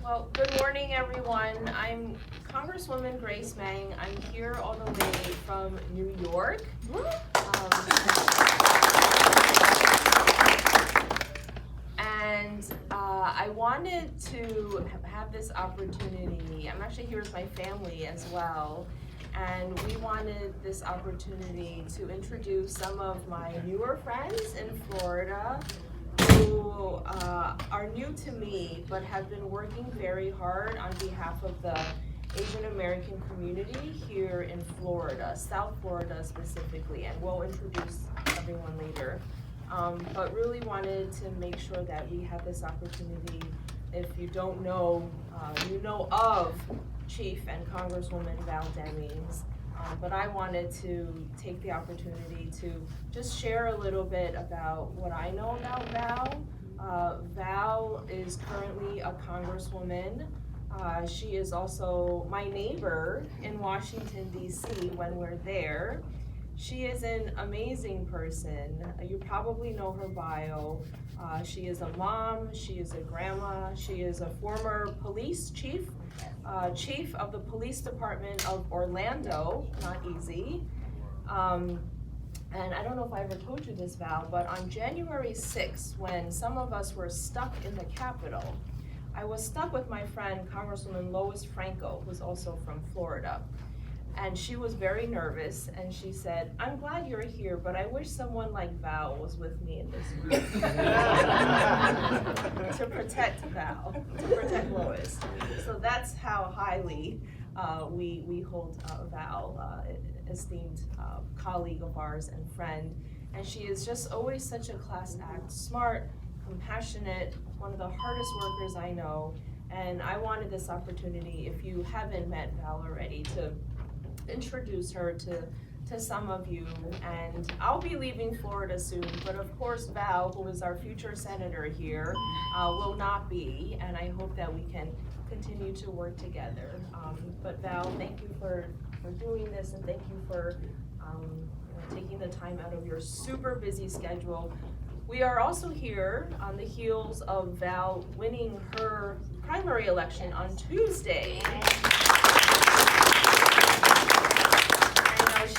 Well, good morning, everyone. I'm Congresswoman Grace Meng. I'm here all the way from New York. I wanted to have this opportunity. I'm actually here with my family as well. And we wanted this opportunity to introduce some of my newer friends in Florida who are new to me, but have been working very hard on behalf of the Asian American community here in Florida, South Florida specifically, and we'll introduce everyone later. But really wanted to make sure that we have this opportunity. If you don't know, you know of Chief and Congresswoman Val Demings, but I wanted to take the opportunity to just share a little bit about what I know about Val. Val is currently a congresswoman. She is also my neighbor in Washington, D.C. when we're there. She is an amazing person. You probably know her bio. She is a mom, she is a grandma, she is a former police chief, chief of the police department of Orlando, not easy. And I don't know if I ever told you this, Val, but on January 6th, when some of us were stuck in the Capitol, I was stuck with my friend, Congresswoman Lois Franco, who's also from Florida. And she was very nervous, and she said, "I'm glad you're here, but I wish someone like Val was with me in this room." To protect Val, to protect Lois. So that's how highly we hold Val, esteemed colleague of ours and friend. And she is just always such a class act, smart, compassionate, one of the hardest workers I know. And I wanted this opportunity, if you haven't met Val already, to introduce her to some of you. And I'll be leaving Florida soon, but of course Val, who is our future senator here, will not be, and I hope that we can continue to work together. But Val, thank you for doing this, and thank you for taking the time out of your super busy schedule. We are also here on the heels of Val winning her primary election on Tuesday.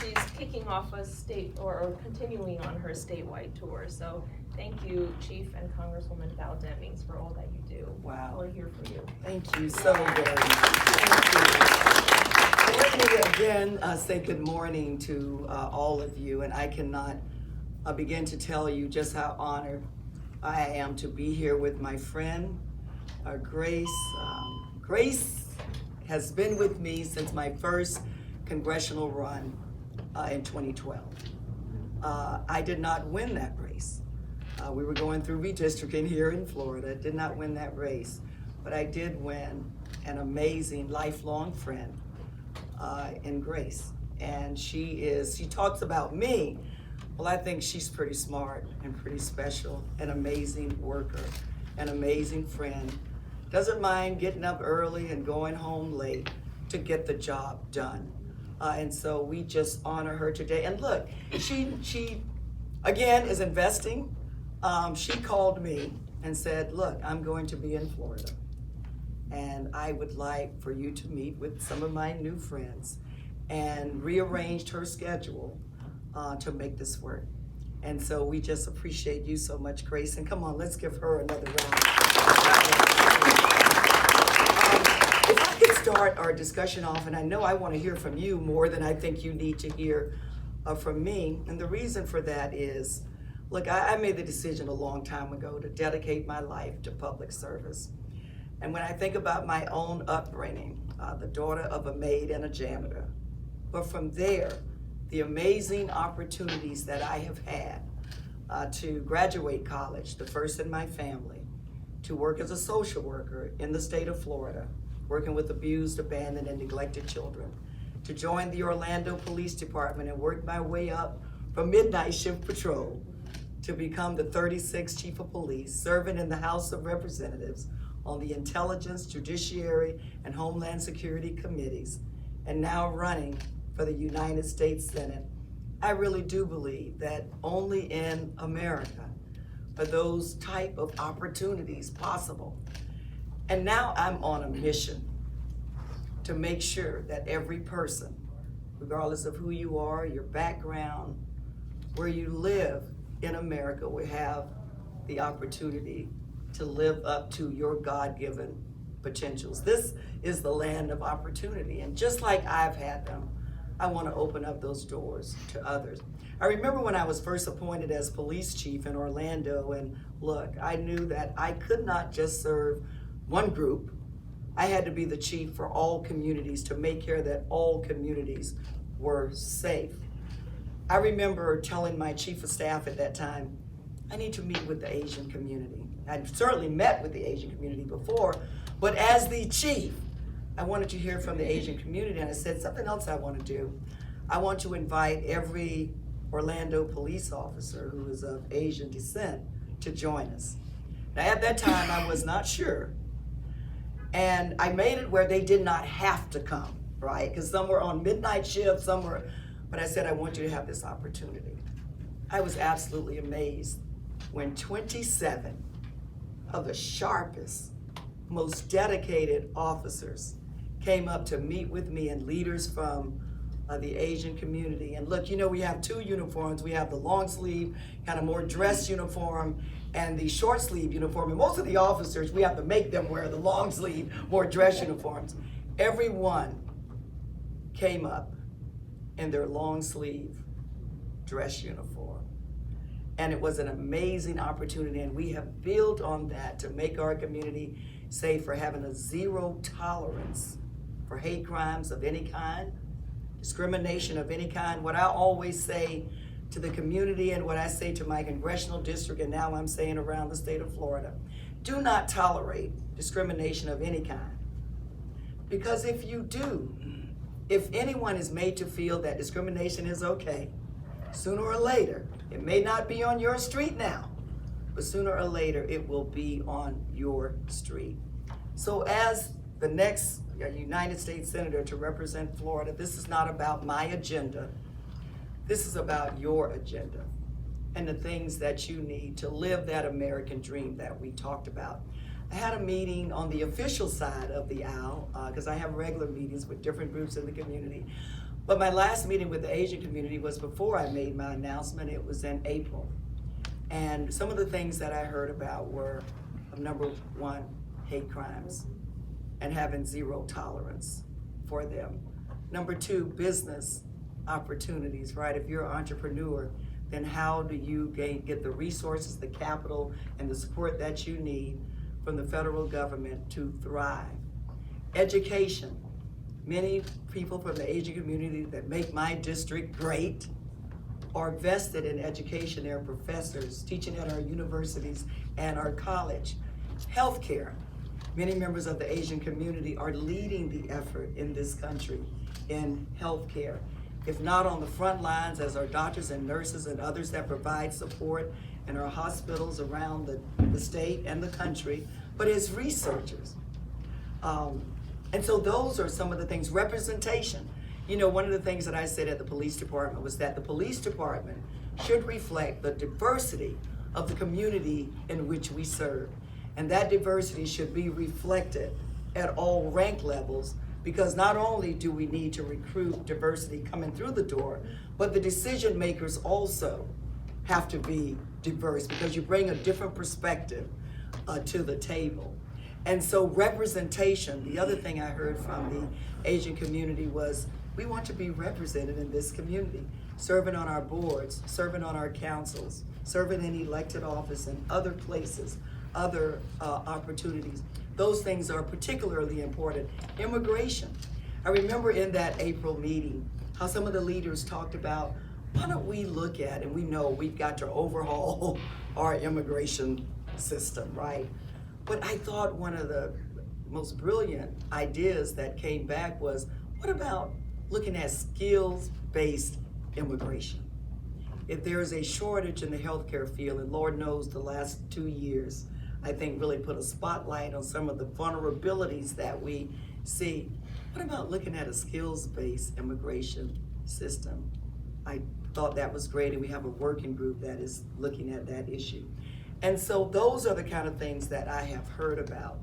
She's kicking off a state or continuing on her statewide tour. So thank you, Chief and Congresswoman Val Demings, for all that you do. Wow. We're here for you. Thank you so very much. Thank you. Let me again say good morning to all of you, and I cannot begin to tell you just how honored I am to be here with my friend, Grace. Grace has been with me since my first congressional run in 2012. I did not win that race. We were going through redistricting here in Florida, did not win that race, but I did win an amazing lifelong friend in Grace. And she talks about me. Well, I think she's pretty smart and pretty special, an amazing worker, an amazing friend. Doesn't mind getting up early and going home late to get the job done. And so we just honor her today. And look, she again is investing. She called me and said, "Look, I'm going to be in Florida, and I would like for you to meet with some of my new friends," and rearranged her schedule to make this work. And so we just appreciate you so much, Grace. And come on, let's give her another round. If I could start our discussion off, and I know I want to hear from you more than I think you need to hear from me. And the reason for that is, look, I made the decision a long time ago to dedicate my life to public service. And when I think about my own upbringing, the daughter of a maid and a janitor, but from there, the amazing opportunities that I have had to graduate college, the first in my family, to work as a social worker in the state of Florida, working with abused, abandoned, and neglected children, to join the Orlando Police Department and work my way up from midnight shift patrol to become the 36th Chief of Police, serving in the House of Representatives on the Intelligence, Judiciary, and Homeland Security Committees, and now running for the United States Senate. I really do believe that only in America those type of opportunities possible. And now I'm on a mission to make sure that every person, regardless of who you are, your background, where you live in America, will have the opportunity to live up to your God-given potentials. This is the land of opportunity, and just like I've had them, I want to open up those doors to others. I remember when I was first appointed as police chief in Orlando, and look, I knew that I could not just serve one group. I had to be the chief for all communities to make sure that all communities were safe. I remember telling my chief of staff at that time, I need to meet with the Asian community. I'd certainly met with the Asian community before, but as the chief, I wanted to hear from the Asian community, and I said something else I want to do. I want to invite every Orlando police officer who is of Asian descent to join us. Now at that time, I was not sure, and I made it where they did not have to come, right? Because some were on midnight shifts, some were, but I said, I want you to have this opportunity. I was absolutely amazed when 27 of the sharpest, most dedicated officers came up to meet with me, and leaders from the Asian community. And look, you know, we have two uniforms. We have the long sleeve, kind of more dress uniform, and the short sleeve uniform. And most of the officers, we have to make them wear the long sleeve, more dress uniforms. Everyone came up in their long sleeve dress uniform. And it was an amazing opportunity, and we have built on that to make our community safe, for having a zero tolerance for hate crimes of any kind, discrimination of any kind. What I always say to the community, and what I say to my congressional district, and now I'm saying around the state of Florida, do not tolerate discrimination of any kind. Because if you do, if anyone is made to feel that discrimination is okay, sooner or later, it may not be on your street now, but sooner or later it will be on your street. So as the next United States Senator to represent Florida, this is not about my agenda. This is about your agenda and the things that you need to live that American dream that we talked about. I had a meeting on the official side of the aisle, because I have regular meetings with different groups in the community. But my last meeting with the Asian community was before I made my announcement. It was in April. And some of the things that I heard about were, number one, hate crimes and having zero tolerance for them. Number two, business opportunities, right? If you're an entrepreneur, then how do you get the resources, the capital, and the support that you need from the federal government to thrive? Education. Many people from the Asian community that make my district great are vested in education. They're professors teaching at our universities and our college. Healthcare. Many members of the Asian community are leading the effort in this country in healthcare. If not on the front lines as our doctors and nurses and others that provide support in our hospitals around the state and the country, but as researchers. And so those are some of the things. Representation. You know, one of the things that I said at the police department was that the police department should reflect the diversity of the community in which we serve. And that diversity should be reflected at all rank levels, because not only do we need to recruit diversity coming through the door, but the decision makers also have to be diverse, because you bring a different perspective to the table. And so representation, the other thing I heard from the Asian community was, we want to be represented in this community, serving on our boards, serving on our councils, serving in elected office and other places, other opportunities. Those things are particularly important. Immigration. I remember in that April meeting, how some of the leaders talked about, why don't we look at, and we know we've got to overhaul our immigration system, right? But I thought one of the most brilliant ideas that came back was, what about looking at skills-based immigration? If there is a shortage in the healthcare field, and Lord knows the last 2 years, I think really put a spotlight on some of the vulnerabilities that we see. What about looking at a skills-based immigration system? I thought that was great, and we have a working group that is looking at that issue. And so those are the kind of things that I have heard about.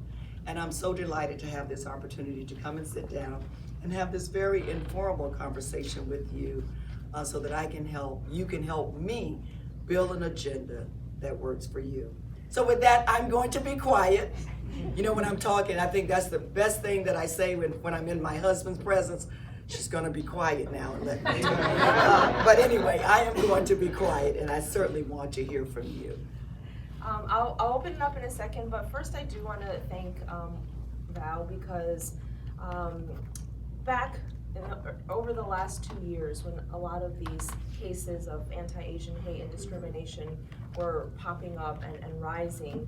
And I'm so delighted to have this opportunity to come and sit down and have this very informal conversation with you so that you can help me build an agenda that works for you. So with that, I'm going to be quiet. You know, when I'm talking, I think that's the best thing that I say when I'm in my husband's presence. She's gonna be quiet now and let me talk. But anyway, I am going to be quiet, and I certainly want to hear from you. I'll open it up in a second, but first I do want to thank Val, because back over the last 2 years, when a lot of these cases of anti-Asian hate and discrimination were popping up and rising,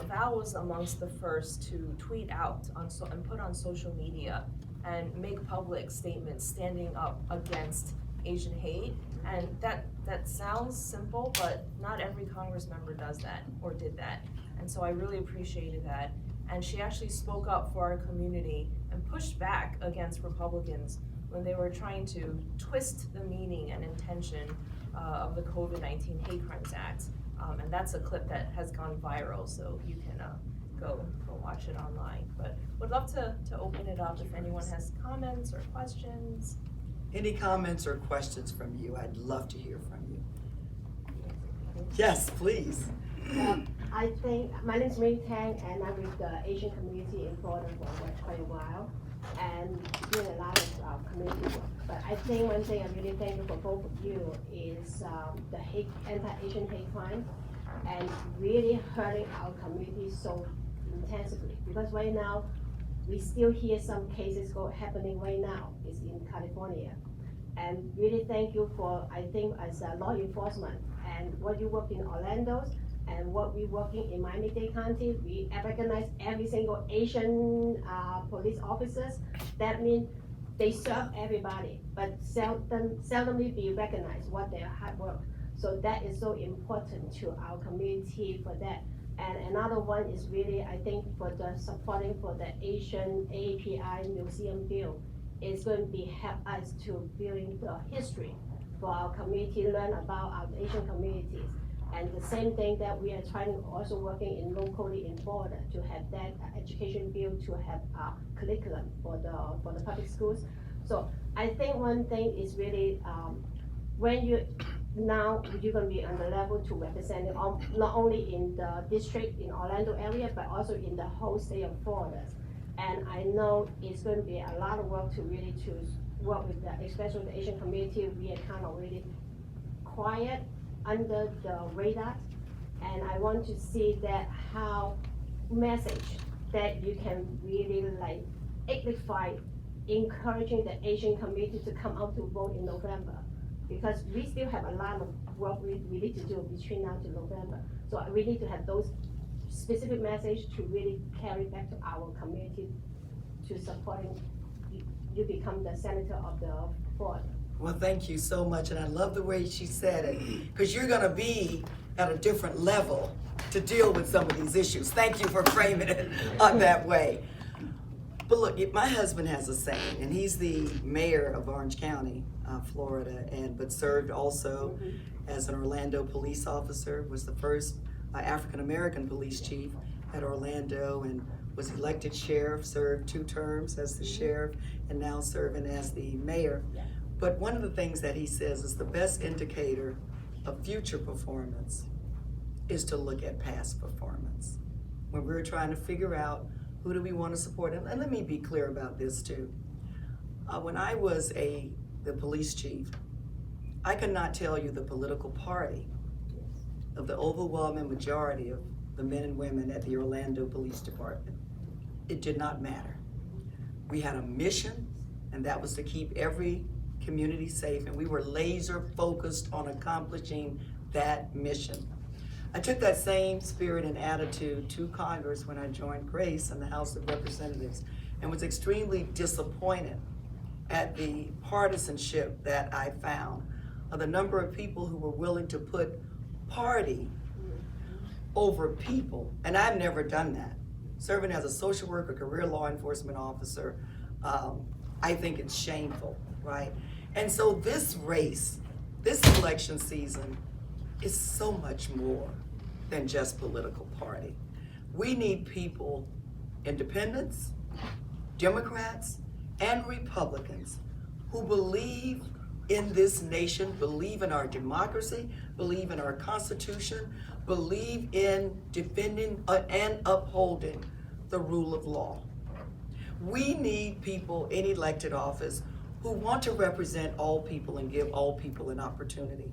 Val was amongst the first to tweet out and put on social media and make public statements standing up against Asian hate. And that sounds simple, but not every Congress member does that or did that. And so I really appreciated that. And she actually spoke up for our community and pushed back against Republicans when they were trying to twist the meaning and intention of the COVID-19 Hate Crimes Act. And that's a clip that has gone viral, so you can go watch it online. But would love to open it up if anyone has comments or questions. Any comments or questions from you? I'd love to hear from you. Yes, please. I think, my name is Mei Tang, and I'm with the Asian community in Florida for quite a while, and doing a lot of community work. But I think one thing I'm really thankful for both of you is the anti-Asian hate crime, and really hurting our community so intensively. Because right now, we still hear some cases happening right now. It's in California. And really thank you for, I think, as a law enforcement, and what you work in Orlando, and what we working in Miami-Dade County. We recognize every single Asian police officers. That means they serve everybody, but seldomly be recognized what their hard work. So that is so important to our community for that. And another one is really, I think, for the supporting for the Asian API Museum bill. It's going to be help us to building the history for our community, learn about our Asian communities. And the same thing that we are trying, also working in locally in Florida, to have that education bill, to have a curriculum for the public schools. So I think one thing is really, when you're going to be on the level to represent it, not only in the district in Orlando area, but also in the whole state of Florida. And I know it's going to be a lot of work to really work with especially the Asian community. We are kind of really quiet under the radar, and I want to see that how message that you can really like amplify, encouraging the Asian community to come out to vote in November, because we still have a lot of work we need to do between now to November. So we need to have those specific message to really carry back to our community, to supporting you become the senator of the Florida. Well, thank you so much, and I love the way she said it, because you're gonna be at a different level to deal with some of these issues. Thank you for framing it that way. But look, my husband has a saying, and he's the mayor of Orange County, Florida, but served also as an Orlando police officer, was the first African-American police chief at Orlando, and was elected sheriff, served 2 terms as the sheriff, and now serving as the mayor. But one of the things that he says is the best indicator of future performance is to look at past performance. When we're trying to figure out who do we want to support, and let me be clear about this too. When I was the police chief, I could not tell you the political party of the overwhelming majority of the men and women at the Orlando Police Department. It did not matter. We had a mission, and that was to keep every community safe, and we were laser focused on accomplishing that mission. I took that same spirit and attitude to Congress when I joined Grace in the House of Representatives, and was extremely disappointed at the partisanship that I found, of the number of people who were willing to put party over people, and I've never done that. Serving as a social worker, career law enforcement officer, I think it's shameful, right? And so this race, this election season is so much more than just political party. We need people, independents, Democrats, and Republicans, who believe in this nation, believe in our democracy, believe in our Constitution, believe in defending and upholding the rule of law. We need people in elected office who want to represent all people and give all people an opportunity.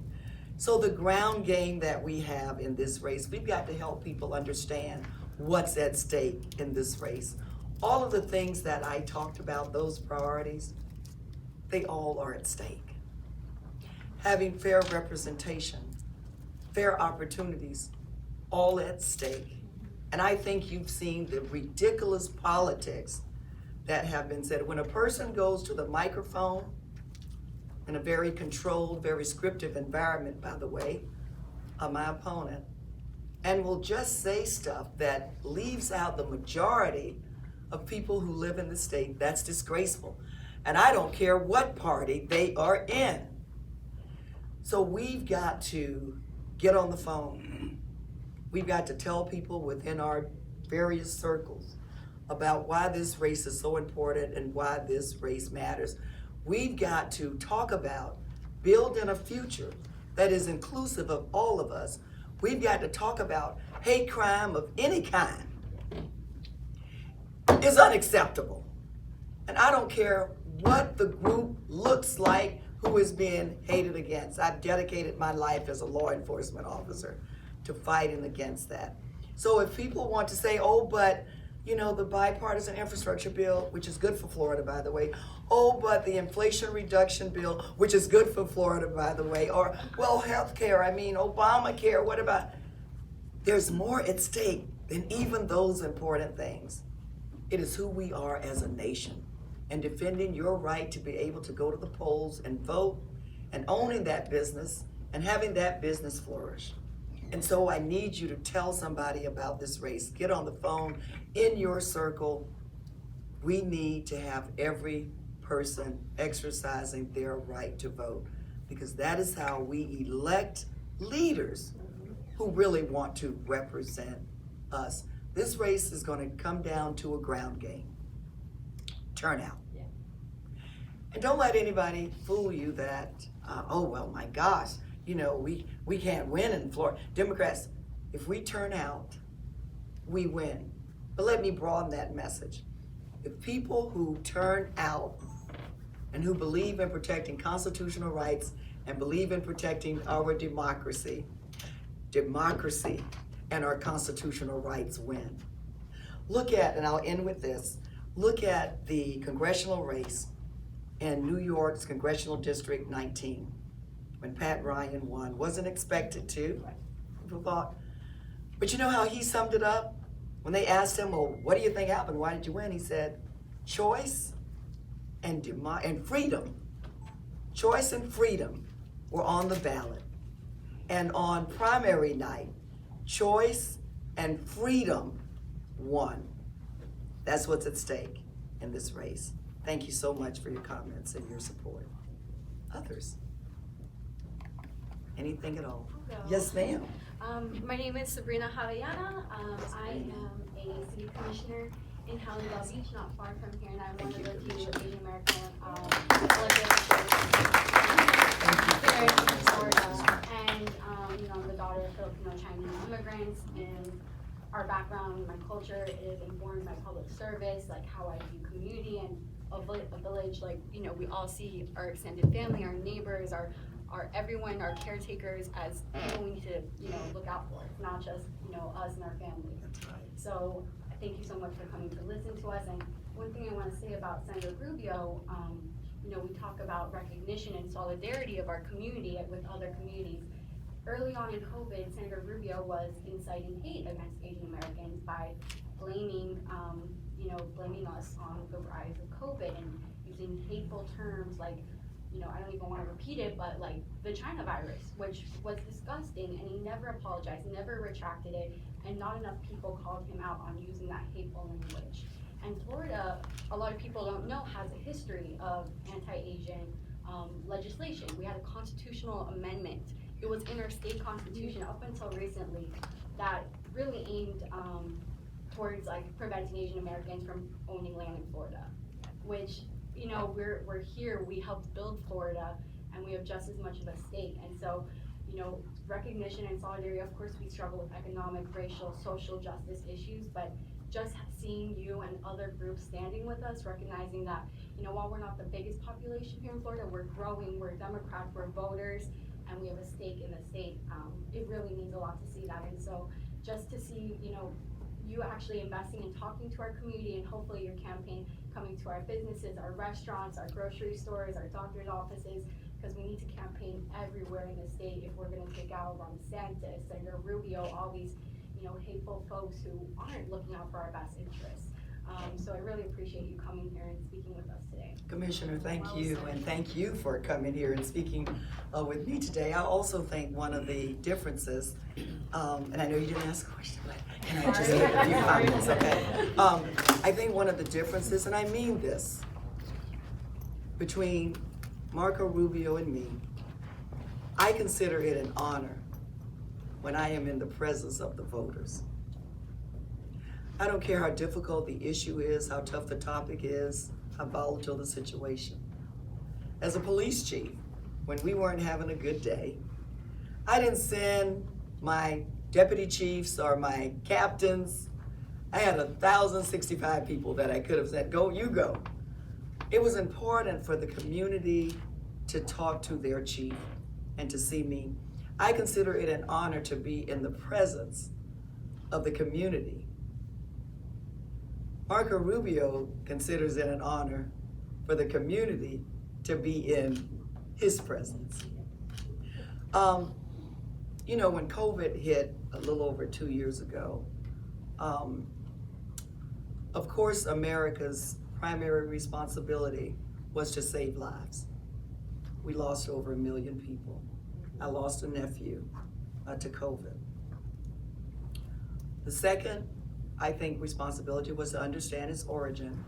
So the ground game that we have in this race, we've got to help people understand what's at stake in this race. All of the things that I talked about, those priorities, they all are at stake. Having fair representation, fair opportunities, all at stake. And I think you've seen the ridiculous politics that have been said. When a person goes to the microphone in a very controlled, very scripted environment, by the way, my opponent, and will just say stuff that leaves out the majority of people who live in the state, that's disgraceful. And I don't care what party they are in. So we've got to get on the phone. We've got to tell people within our various circles about why this race is so important and why this race matters. We've got to talk about building a future that is inclusive of all of us. We've got to talk about hate crime of any kind is unacceptable. And I don't care what the group looks like who is being hated against. I've dedicated my life as a law enforcement officer to fighting against that. So if people want to say, oh, but you know, the bipartisan infrastructure bill, which is good for Florida, by the way, oh, but the inflation reduction bill, which is good for Florida, by the way, or, well, health care, I mean, Obamacare, what about? There's more at stake than even those important things. It is who we are as a nation, and defending your right to be able to go to the polls and vote, and owning that business, and having that business flourish. And so I need you to tell somebody about this race. Get on the phone in your circle. We need to have every person exercising their right to vote, because that is how we elect leaders who really want to represent us. This race is going to come down to a ground game. Turnout. Yeah. And don't let anybody fool you that, oh, well, my gosh, you know, we can't win in Florida. Democrats, if we turn out, we win. But let me broaden that message. If people who turn out and who believe in protecting constitutional rights and believe in protecting our democracy and our constitutional rights win. Look at, and I'll end with this, look at the congressional race in New York's Congressional District 19. When Pat Ryan won, wasn't expected to, people thought. But you know how he summed it up? When they asked him, well, what do you think happened? Why did you win? He said, choice and freedom. Choice and freedom were on the ballot. And on primary night, choice and freedom won. That's what's at stake in this race. Thank you so much for your comments and your support. Others? Anything at all? Hello. Yes, ma'am. My name is Sabrina Javellana. I am a city commissioner in Hallandale Beach, not far from here, and I'm one of the few Asian American elected here in Florida. And you know, I'm the daughter of Filipino Chinese immigrants, and our background, my culture is informed by public service, like how I view community and a village. Like, you know, we all see our extended family, our neighbors, our everyone, our caretakers as people we need to, you know, look out for. It's not just, you know, us and our families. So thank you so much for coming to listen to us. And one thing I want to say about Senator Rubio, you know, we talk about recognition and solidarity of our community with other communities. Early on in COVID, Senator Rubio was inciting hate against Asian Americans by blaming, you know, blaming us on the rise of COVID and using hateful terms like, you know, I don't even want to repeat it, but like the China virus, which was disgusting, and he never apologized, never retracted it, and not enough people called him out on using that hateful language. And Florida, a lot of people don't know, has a history of anti-Asian legislation. We had a constitutional amendment. It was in our state constitution up until recently. that really aimed towards like preventing Asian Americans from owning land in Florida, which, you know, we're here, we helped build Florida, and we have just as much of a stake. And so, you know, recognition and solidarity, of course we struggle with economic, racial, social justice issues, but just seeing you and other groups standing with us, recognizing that, you know, while we're not the biggest population here in Florida, we're growing, we're Democrats, we're voters, and we have a stake in the state. It really means a lot to see that. And so just to see, you know, you actually investing and talking to our community, and hopefully your campaign coming to our businesses, our restaurants, our grocery stores, our doctor's offices, because we need to campaign everywhere in the state if we're gonna take out Ron DeSantis, Senator Rubio, all these, you know, hateful folks who aren't looking out for our best interests. So I really appreciate you coming here and speaking with us today. Commissioner, thank you, and thank you for coming here and speaking with me today. I also think one of the differences, and I know you didn't ask a question, but can I just make a few comments, okay? I think one of the differences, and I mean this, between Marco Rubio and me, I consider it an honor when I am in the presence of the voters. I don't care how difficult the issue is, how tough the topic is, how volatile the situation. As a police chief, when we weren't having a good day, I didn't send my deputy chiefs or my captains. I had 1,065 people that I could have said, go, you go. It was important for the community to talk to their chief and to see me. I consider it an honor to be in the presence of the community. Marco Rubio considers it an honor for the community to be in his presence. You know, when COVID hit a little over 2 years ago, of course, America's primary responsibility was to save lives. We lost over 1 million people. I lost a nephew to COVID. The second, I think, responsibility was to understand its origin,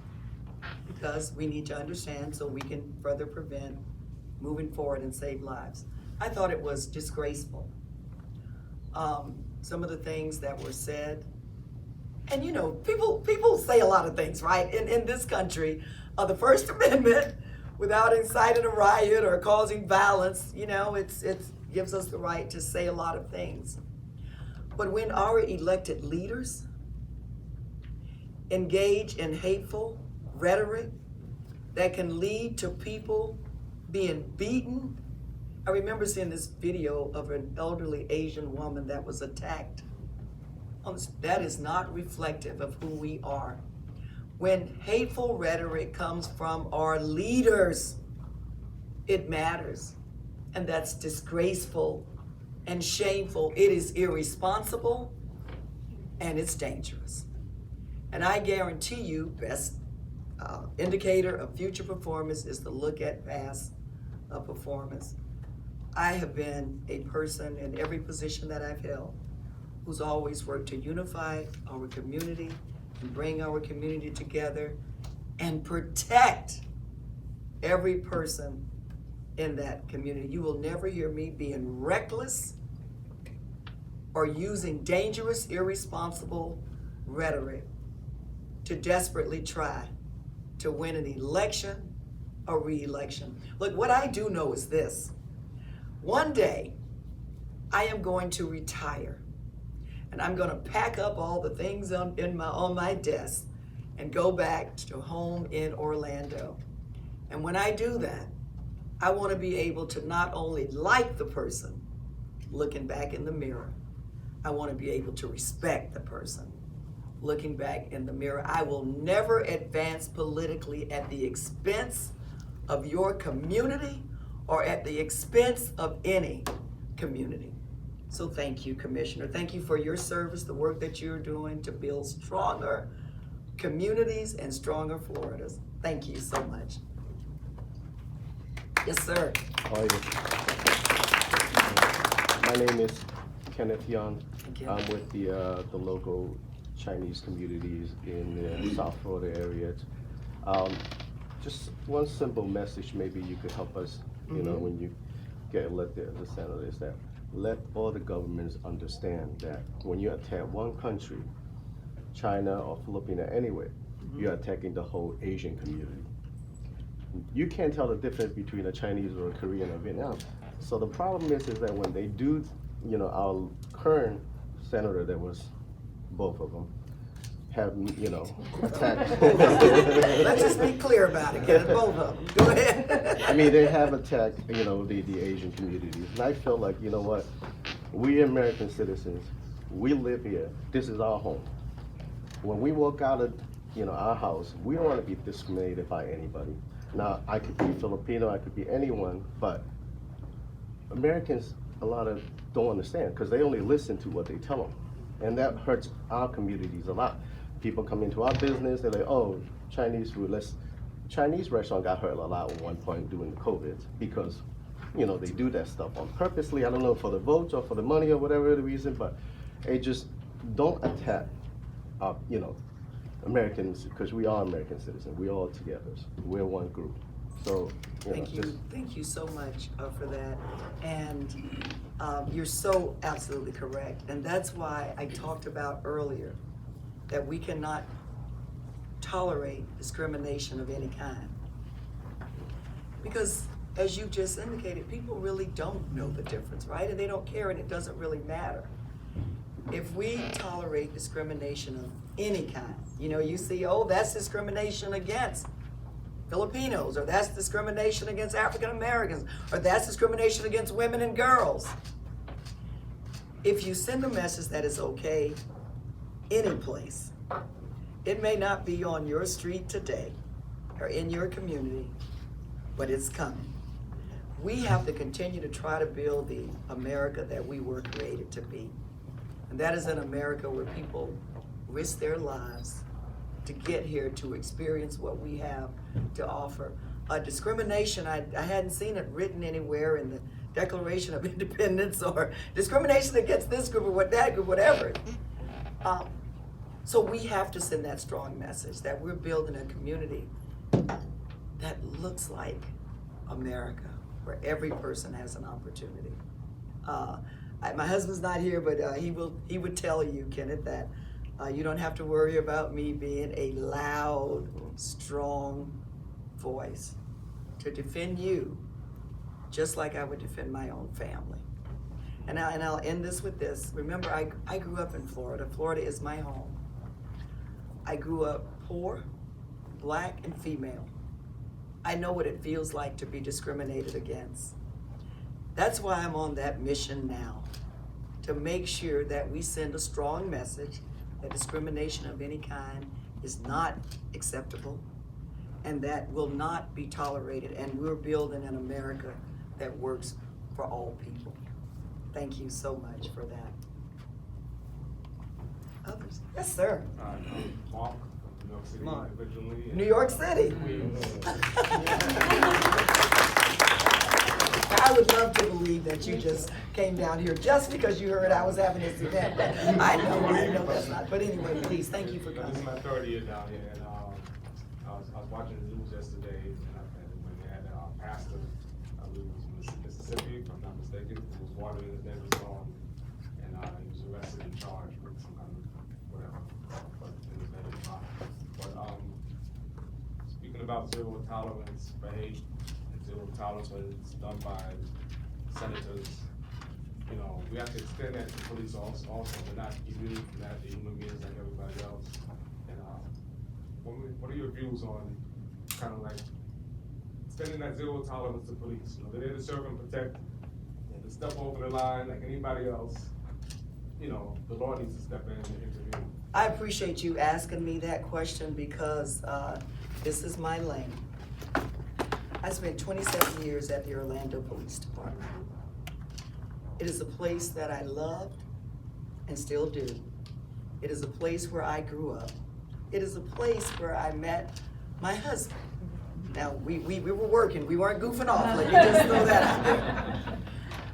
because we need to understand so we can further prevent moving forward and save lives. I thought it was disgraceful. Some of the things that were said, and you know, people say a lot of things, right? In this country, the First Amendment, without inciting a riot or causing violence, you know, it gives us the right to say a lot of things. But when our elected leaders engage in hateful rhetoric that can lead to people being beaten. I remember seeing this video of an elderly Asian woman that was attacked. That is not reflective of who we are. When hateful rhetoric comes from our leaders, it matters. And that's disgraceful and shameful. It is irresponsible and it's dangerous. And I guarantee you, best indicator of future performance is to look at past performance. I have been a person in every position that I've held who's always worked to unify our community and bring our community together and protect every person in that community. You will never hear me being reckless or using dangerous, irresponsible rhetoric to desperately try to win an election or re-election. Look, what I do know is this. One day, I am going to retire, and I'm gonna pack up all the things on my desk and go back to home in Orlando. And when I do that, I wanna be able to not only like the person looking back in the mirror, I wanna be able to respect the person looking back in the mirror. I will never advance politically at the expense of your community or at the expense of any community. So thank you, Commissioner. Thank you for your service, the work that you're doing to build stronger communities and stronger Floridas. Thank you so much. Yes, sir. How are you? My name is Kenneth Young. I'm with the local Chinese communities in the South Florida area. Just one simple message maybe you could help us, you know, when you get elected as a senator, is that let all the governments understand that when you attack one country, China or Philippines anyway, you're attacking the whole Asian community. You can't tell the difference between a Chinese or a Korean or Vietnam. So the problem is that when they do, our current senator, that was both of them, have, attacked. Let's just be clear about it, Kenneth, both of them. Go ahead. I mean, they have attacked, the Asian communities. And I feel like, you know what, we American citizens, we live here, this is our home. When we walk out of, our house, we don't want to be discriminated by anybody. Now, I could be Filipino, I could be anyone, but Americans, a lot of don't understand because they only listen to what they tell them. And that hurts our communities a lot. People come into our business, they're like, oh, Chinese food, Chinese restaurant got hurt a lot at one point during the COVID because, they do that stuff on purposely. I don't know for the votes or for the money or whatever the reason, but it just don't attack, Americans, because we are American citizens. We all together. We're one group. So, Thank you so much for that. And you're so absolutely correct. And that's why I talked about earlier that we cannot tolerate discrimination of any kind. Because as you just indicated, people really don't know the difference, right? And they don't care, and it doesn't really matter. If we tolerate discrimination of any kind, you see, oh, that's discrimination against Filipinos, or that's discrimination against African Americans, or that's discrimination against women and girls. If you send a message that is okay any place, it may not be on your street today or in your community, but it's coming. We have to continue to try to build the America that we were created to be. And that is an America where people risk their lives to get here to experience what we have to offer. Discrimination, I hadn't seen it written anywhere in the Declaration of Independence, or discrimination against this group or that group, whatever. So we have to send that strong message that we're building a community that looks like America, where every person has an opportunity. My husband's not here, but he would tell you, Kenneth, that you don't have to worry about me being a loud, strong voice to defend you, just like I would defend my own family. And I'll end this with this. Remember, I grew up in Florida. Florida is my home. I grew up poor, black, and female. I know what it feels like to be discriminated against. That's why I'm on that mission now, to make sure that we send a strong message that discrimination of any kind is not acceptable and that will not be tolerated, and we're building an America that works for all people. Thank you so much for that. Others? Yes, sir. Mark, New York City, Mark. individually. New York City. I would love to believe that you just came down here just because you heard I was having this event. But I know that's not. But anyway, please, thank you for This is coming. my third year down here, and I was watching the news yesterday, and when they had a pastor, I believe it was from Mississippi, if I'm not mistaken, who was watering in the Denver zone, and he was arrested and charged with some kind of whatever, but it was never tried. But speaking about zero tolerance for hate, and zero tolerance when it's done by senators, we have to extend that to police also. They're not immune from that, they're human beings like everybody else. And what are your views on kind of like extending that zero tolerance to police? They're there to serve and protect, and to step over the line like anybody else, the law needs to step in and intervene. I appreciate you asking me that question because this is my lane. I spent 27 years at the Orlando Police Department. It is a place that I loved and still do. It is a place where I grew up. It is a place where I met my husband. Now, we were working, we weren't goofing off, let me just throw that out there.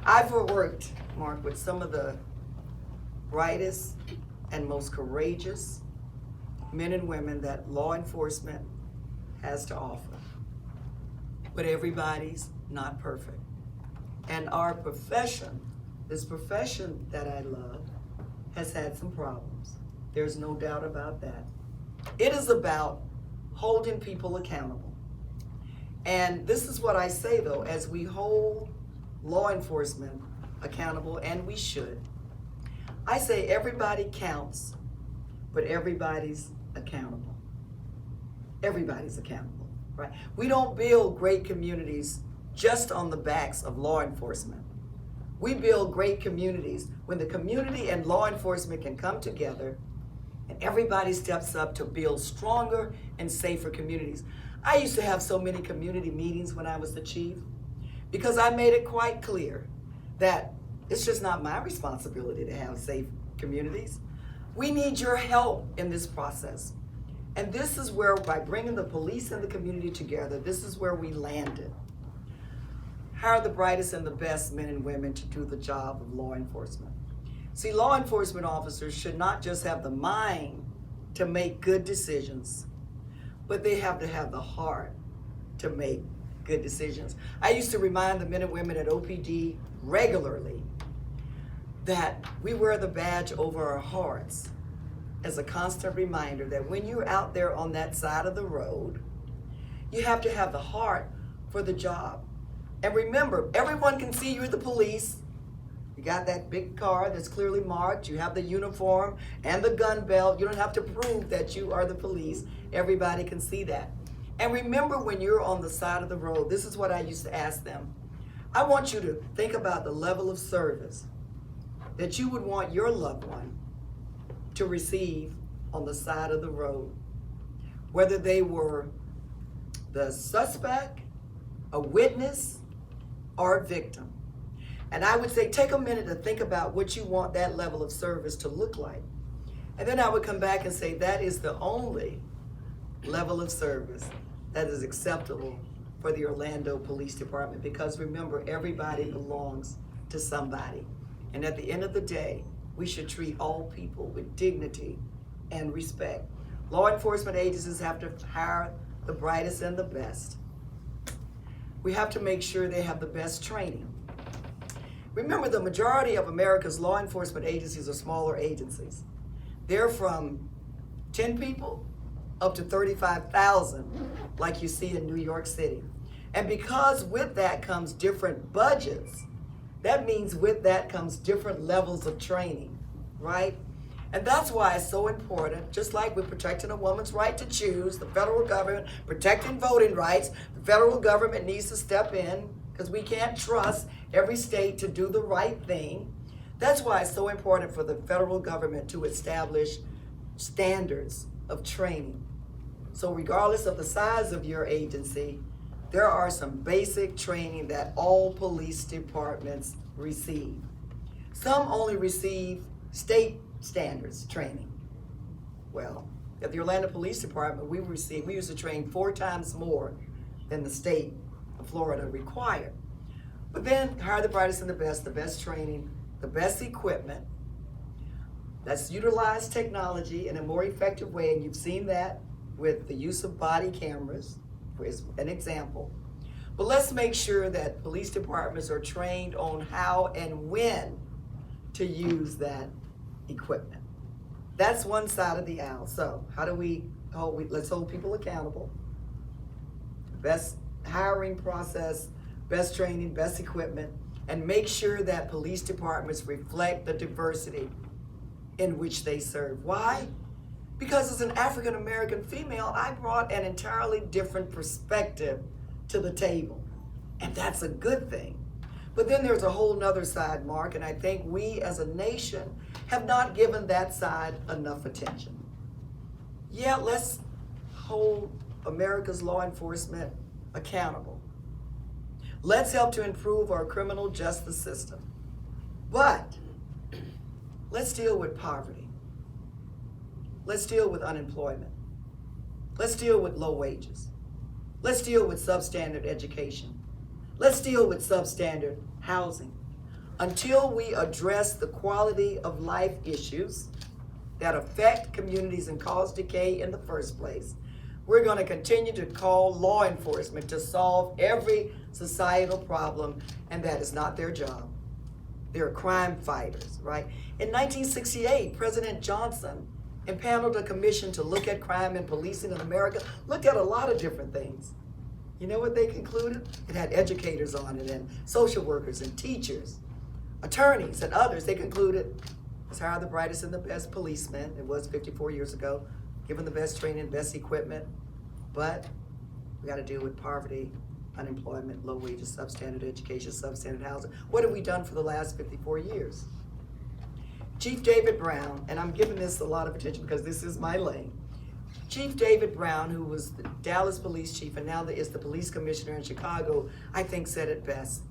I've worked, Mark, with some of the brightest and most courageous men and women that law enforcement has to offer. But everybody's not perfect. And our profession this profession that I love has had some problems. There's no doubt about that. It is about holding people accountable. And this is what I say though, as we hold law enforcement accountable, and we should, I say everybody counts, but everybody's accountable. Everybody's accountable, right? We don't build great communities just on the backs of law enforcement. We build great communities when the community and law enforcement can come together and everybody steps up to build stronger and safer communities. I used to have so many community meetings when I was the chief because I made it quite clear that it's just not my responsibility to have safe communities. We need your help in this process. And this is where, by bringing the police and the community together, this is where we landed. Hire the brightest and the best men and women to do the job of law enforcement. See, law enforcement officers should not just have the mind to make good decisions, but they have to have the heart to make good decisions. I used to remind the men and women at OPD regularly that we wear the badge over our hearts as a constant reminder that when you're out there on that side of the road, you have to have the heart for the job. And remember, everyone can see you're the police. You got that big car that's clearly marked. You have the uniform and the gun belt. You don't have to prove that you are the police. Everybody can see that. And remember, when you're on the side of the road, this is what I used to ask them. I want you to think about the level of service that you would want your loved one to receive on the side of the road, whether they were the suspect, a witness, or a victim. And I would say, take a minute to think about what you want that level of service to look like. And then I would come back and say, that is the only level of service that is acceptable for the Orlando Police Department. Because remember, everybody belongs to somebody. And at the end of the day, we should treat all people with dignity and respect. Law enforcement agencies have to hire the brightest and the best. We have to make sure they have the best training. Remember, the majority of America's law enforcement agencies are smaller agencies. They're from 10 people up to 35,000, like you see in New York City. And because with that comes different budgets, that means with that comes different levels of training, right? And that's why it's so important, just like with protecting a woman's right to choose, the federal government protecting voting rights, the federal government needs to step in because we can't trust every state to do the right thing. That's why it's so important for the federal government to establish standards of training. So regardless of the size of your agency, there are some basic training that all police departments receive. Some only receive state standards training. Well, at the Orlando Police Department, we used to train 4 times more than the state of Florida required. But then hire the brightest and the best training, the best equipment. Let's utilize technology in a more effective way, and you've seen that with the use of body cameras, as an example. But let's make sure that police departments are trained on how and when to use that equipment. That's one side of the aisle. So how do let's hold people accountable. Best hiring process, best training, best equipment, and make sure that police departments reflect the diversity in which they serve. Why? Because as an African American female, I brought an entirely different perspective to the table. And that's a good thing. But then there's a whole nother side, Mark, and I think we as a nation have not given that side enough attention. Yeah, let's hold America's law enforcement accountable. Let's help to improve our criminal justice system. But let's deal with poverty. Let's deal with unemployment. Let's deal with low wages. Let's deal with substandard education. Let's deal with substandard housing. Until we address the quality of life issues that affect communities and cause decay in the first place, we're going to continue to call law enforcement to solve every societal problem, and that is not their job. They're crime fighters, right? In 1968, President Johnson impaneled a commission to look at crime and policing in America, looked at a lot of different things. You know what they concluded? It had educators on it and social workers and teachers, attorneys and others. They concluded, let's hire the brightest and the best policemen. It was 54 years ago, give them the best training, best equipment, but we gotta deal with poverty, unemployment, low wages, substandard education, substandard housing. What have we done for the last 54 years? Chief David Brown, and I'm giving this a lot of attention because this is my lane. Chief David Brown, who was the Dallas police chief and now is the police commissioner in Chicago, I think said it best.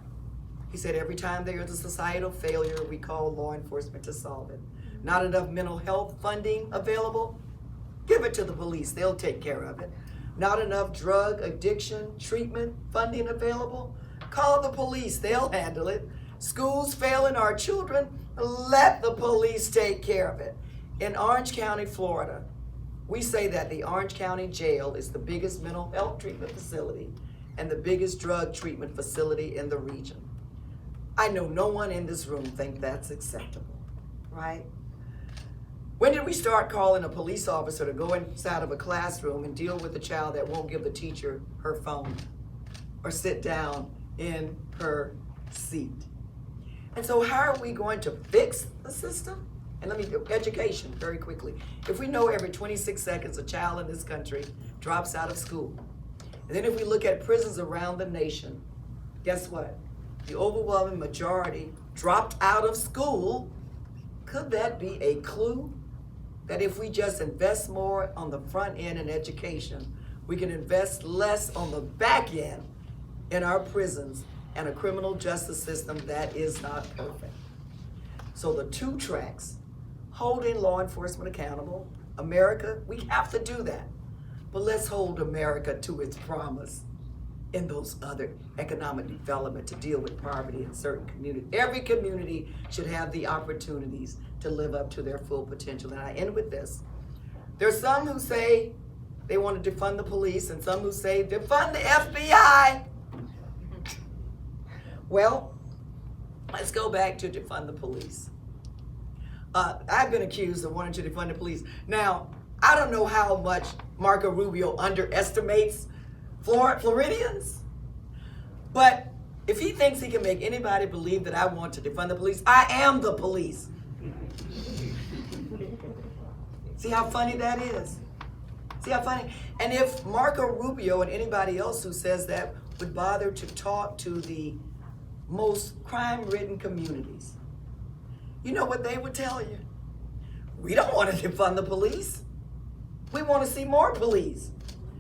He said, every time there is a societal failure, we call law enforcement to solve it. Not enough mental health funding available? Give it to the police, they'll take care of it. Not enough drug addiction treatment funding available? Call the police, they'll handle it. Schools failing our children? Let the police take care of it. In Orange County, Florida, we say that the Orange County Jail is the biggest mental health treatment facility and the biggest drug treatment facility in the region. I know no one in this room think that's acceptable, right? When did we start calling a police officer to go inside of a classroom and deal with a child that won't give the teacher her phone or sit down in her seat? And so how are we going to fix the system? And let me do education very quickly. If we know every 26 seconds a child in this country drops out of school, and then if we look at prisons around the nation, guess what? The overwhelming majority dropped out of school. Could that be a clue that if we just invest more on the front end in education, we can invest less on the back end in our prisons and a criminal justice system that is not perfect? So the two tracks, holding law enforcement accountable, America, we have to do that. But let's hold America to its promise in those other economic development to deal with poverty in certain communities. Every community should have the opportunities to live up to their full potential. And I end with this. There's some who say they want to defund the police and some who say defund the FBI. Well, let's go back to defund the police. I've been accused of wanting to defund the police. Now, I don't know how much Marco Rubio underestimates Floridians, but if he thinks he can make anybody believe that I want to defund the police, I am the police. See how funny that is? See how funny? And if Marco Rubio and anybody else who says that would bother to talk to the most crime-ridden communities, you know what they would tell you? We don't want to defund the police. We want to see more police.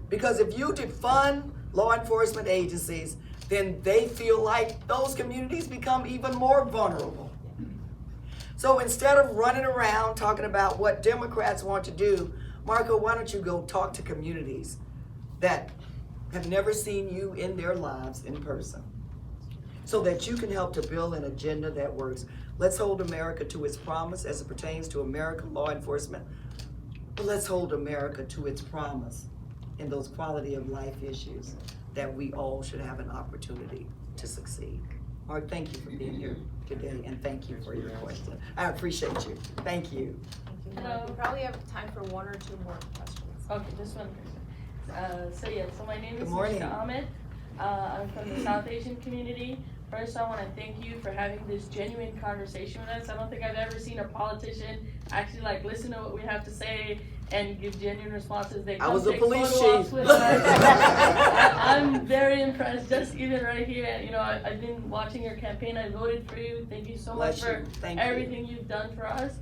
Because if you defund law enforcement agencies, then they feel like those communities become even more vulnerable. So instead of running around talking about what Democrats want to do, Marco, why don't you go talk to communities that have never seen you in their lives in person, so that you can help to build an agenda that works. Let's hold America to its promise as it pertains to American law enforcement, but let's hold America to its promise in those quality of life issues that we all should have an opportunity to succeed. Mark, thank you for being here today, and thank you for your question. I appreciate you. Thank you. Hello. We probably have time for one or two more questions. Okay, just one person. So my name Good is morning. Mr. Ahmed. I'm from the South Asian community. First, I want to thank you for having this genuine conversation with us. I don't think I've ever seen a politician actually listen to what we have to say and give genuine responses. They I come was a take police photo ops chief. with us. I'm very impressed. Just even right here, I've been watching your campaign. I voted for you. Thank you so Bless much for you. Thank you. everything you've done for us.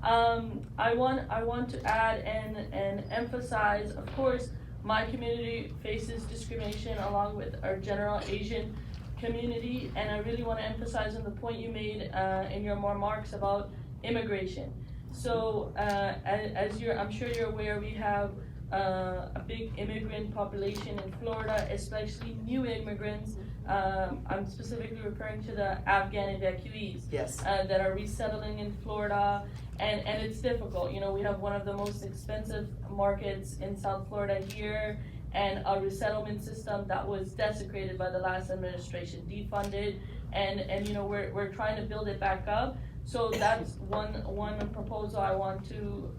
I want to add and emphasize, of course, my community faces discrimination along with our general Asian community, and I really want to emphasize on the point you made in your remarks about immigration. So I'm sure you're aware, we have a big immigrant population in Florida, especially new immigrants. I'm specifically referring to the Afghan evacuees. Yes. That are resettling in Florida, and it's difficult. We have one of the most expensive markets in South Florida here, and a resettlement system that was desecrated by the last administration, defunded. and you know, we're trying to build it back up. So that's one proposal I want to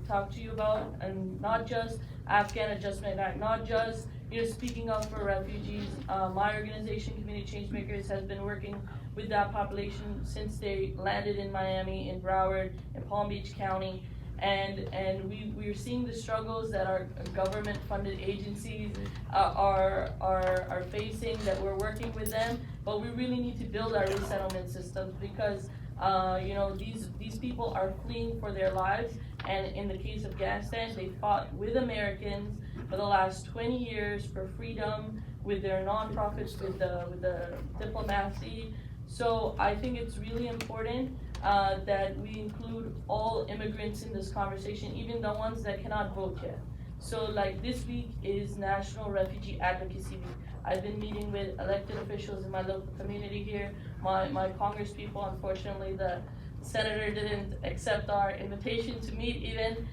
talk to you about, and not just Afghan Adjustment Act, not just, you know, speaking up for refugees. My organization, Community Changemakers, has been working with that population since they landed in Miami, in Broward, in Palm Beach County, and we're seeing the struggles that our government-funded agencies are facing, that we're working with them, but we really need to build our resettlement systems, because you know, these people are fleeing for their lives, and in the case of Afghanistan, they fought with Americans for the last 20 years for freedom, with their nonprofits, with the diplomacy. So I think it's really important that we include all immigrants in this conversation, even the ones that cannot vote yet. So like this week is National Refugee Advocacy Week. I've been meeting with elected officials in my local community here. My Congress people, unfortunately, the senator didn't accept our invitation to meet even.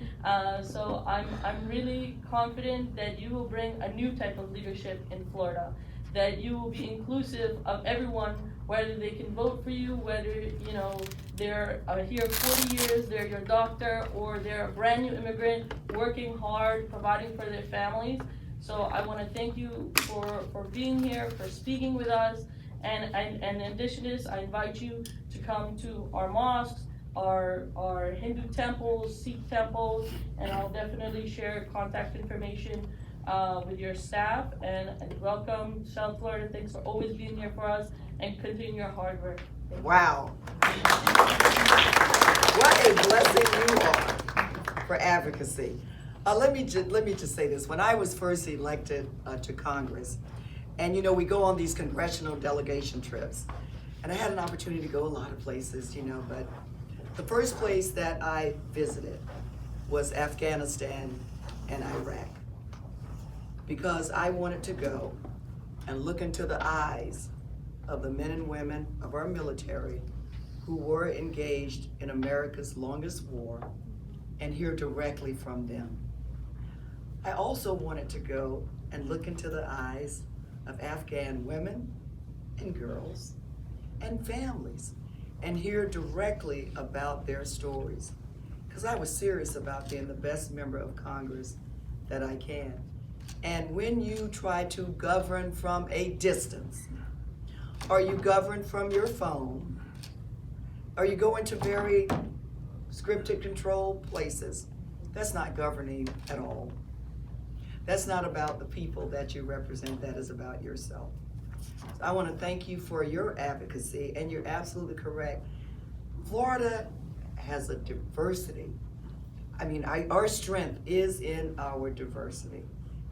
So I'm really confident that you will bring a new type of leadership in Florida, that you will be inclusive of everyone, whether they can vote for you, whether, you know, they're here 40 years, they're your doctor, or they're a brand new immigrant working hard, providing for their families. So I want to thank you for being here, for speaking with us, and in addition to this, I invite you to come to our mosques, our Hindu temples, Sikh temples, and I'll definitely share contact information with your staff, and welcome South Florida. Thanks for always being here for us, and continue your hard work. Wow. What a blessing you are for advocacy. Let me just say this. When I was first elected to Congress, and you know, we go on these congressional delegation trips, and I had an opportunity to go a lot of places, you know, but the first place that I visited was Afghanistan and Iraq, because I wanted to go and look into the eyes of the men and women of our military who were engaged in America's longest war and hear directly from them. I also wanted to go and look into the eyes of Afghan women and girls and families and hear directly about their stories, because I was serious about being the best member of Congress that I can. And when you try to govern from a distance, or you govern from your phone, or you go into very scripted controlled places, that's not governing at all. That's not about the people that you represent, that is about yourself. So I want to thank you for your advocacy, and you're absolutely correct. Florida has a diversity. I mean, our strength is in our diversity.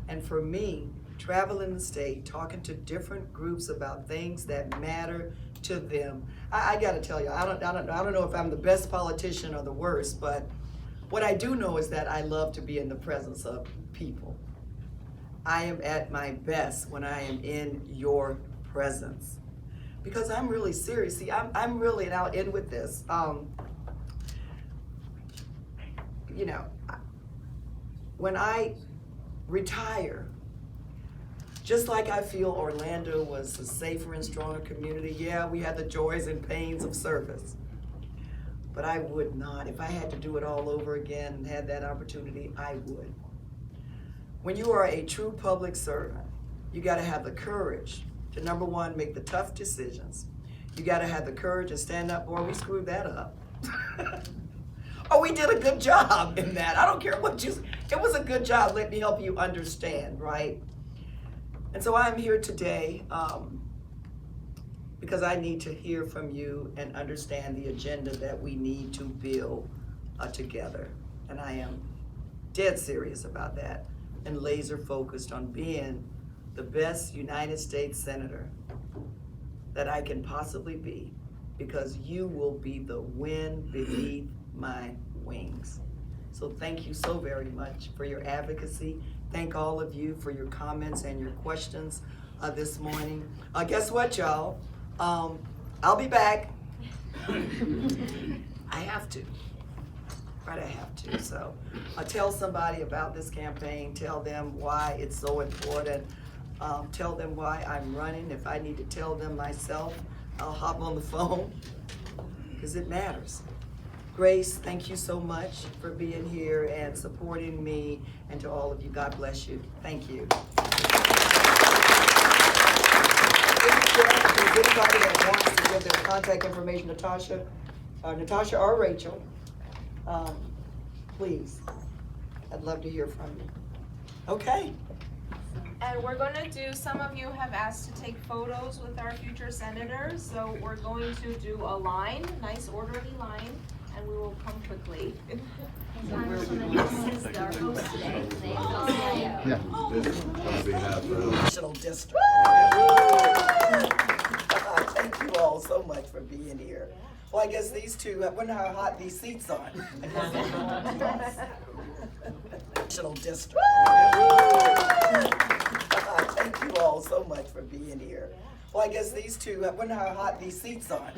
And for me, traveling the state, talking to different groups about things that matter to them, I gotta tell you, I don't know if I'm the best politician or the worst, but what I do know is that I love to be in the presence of people. I am at my best when I am in your presence, because I'm really serious. See, I'm really, and I'll end with this. You know, when I retire, just like I feel Orlando was a safer and stronger community, yeah, we had the joys and pains of service, but I would not, if I had to do it all over again and had that opportunity, I would. When you are a true public servant, you gotta have the courage to, number one, make the tough decisions. You gotta have the courage to stand up, boy, we screwed that up. Oh, we did a good job in that. I don't care what you, it was a good job, let me help you understand, right? And so I'm here today because I need to hear from you and understand the agenda that we need to build together. And I am dead serious about that and laser focused on being the best United States Senator that I can possibly be, because you will be the wind beneath my wings. So thank you so very much for your advocacy. Thank all of you for your comments and your questions this morning. Guess what, y'all? I'll be back. I have to. Right, I have to. So tell somebody about this campaign. Tell them why it's so important. Tell them why I'm running. If I need to tell them myself, I'll hop on the phone, because it matters. Grace, thank you so much for being here and supporting me, and to all of you, God bless you. Thank you. Is anybody that wants to give their contact information, Natasha or Rachel, please, I'd love to hear from you. Okay. And we're gonna do, some of you have asked to take photos with our future senators, so we're going to do a line, nice orderly line, and we will come quickly. Congresswoman Grace is our host today. National District. Thank you all so much for being here. Well, I guess these two, I wonder how hot these seats are. National District. Thank you all so much for being here. Well, I guess these two, I wonder how hot these seats are.